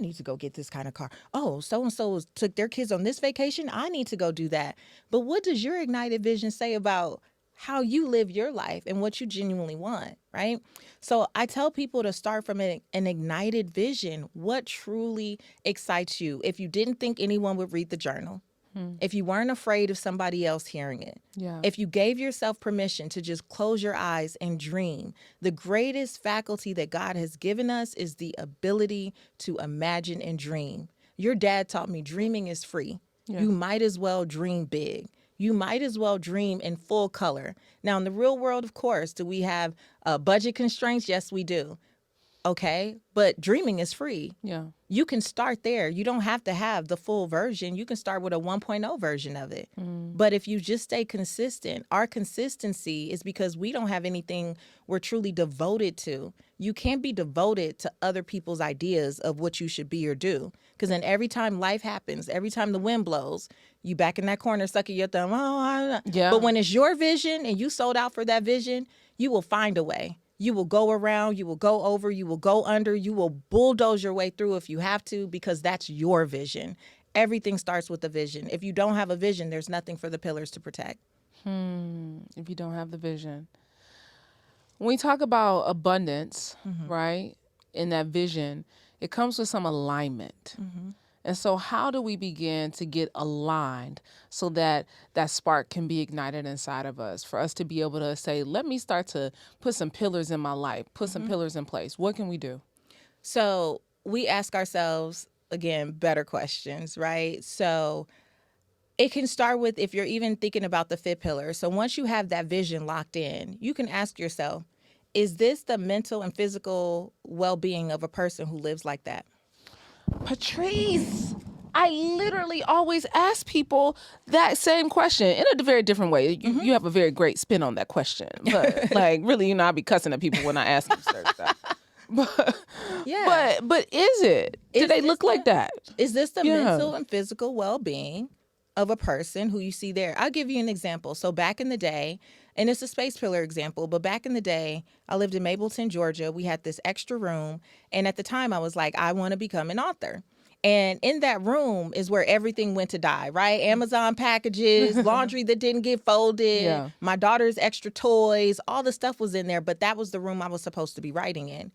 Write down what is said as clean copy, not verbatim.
need to go get this kind of car. Oh, so-and-so took their kids on this vacation. I need to go do that. But what does your ignited vision say about how you live your life and what you genuinely want, right? So I tell people to start from an ignited vision. What truly excites you? If you didn't think anyone would read the journal, if you weren't afraid of somebody else hearing it, if you gave yourself permission to just close your eyes and dream, the greatest faculty that God has given us is the ability to imagine and dream. Your dad taught me dreaming is free. You might as well dream big. You might as well dream in full color. Now, in the real world, of course, do we have budget constraints? Yes, we do. Okay, but dreaming is free. Yeah. You can start there. You don't have to have the full version. You can start with a 1.0 version of it. But if you just stay consistent, our consistency is because we don't have anything we're truly devoted to. You can't be devoted to other people's ideas of what you should be or do. Because then every time life happens, every time the wind blows, you back in that corner sucking your thumb. But when it's your vision and you sold out for that vision, you will find a way. You will go around, you will go over, you will go under, you will bulldoze your way through if you have to, because that's your vision. Everything starts with a vision. If you don't have a vision, there's nothing for the pillars to protect. If you don't have the vision. When we talk about abundance, right, in that vision, it comes with some alignment. And so how do we begin to get aligned so that that spark can be ignited inside of us, for us to be able to say, let me start to put some pillars in my life, put some pillars in place? What can we do? So we ask ourselves, again, better questions, right? So it can start with, if you're even thinking about the fifth pillar. So once you have that vision locked in, you can ask yourself, is this the mental and physical well-being of a person who lives like that? Patrice, I literally always ask people that same question in a very different way. You have a very great spin on that question. But like, really, I be cussing at people when I ask you certain stuff. But is it? Do they look like that? Is this the mental and physical well-being of a person who you see there? I'll give you an example. So back in the day, and it's a space pillar example, but back in the day, I lived in Mableton, Georgia. We had this extra room. And at the time, I was like, I want to become an author. And in that room is where everything went to die, right? Amazon packages, laundry that didn't get folded, my daughter's extra toys, all the stuff was in there. But that was the room I was supposed to be writing in.